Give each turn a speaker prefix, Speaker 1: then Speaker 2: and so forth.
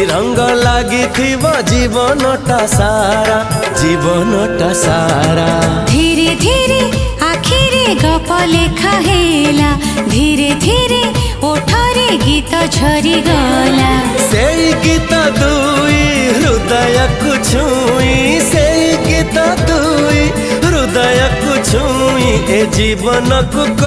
Speaker 1: रंग लगी जीवनटा सारा जीवनटा सारा।
Speaker 2: धीरे धीरे आखिरे गप लेखा हेला, धीरे धीरे ओठरे गीत झरी गला।
Speaker 1: से गीत दुई हृदय को छुई, से गीत दुई हृदय को छुई ए जीवन को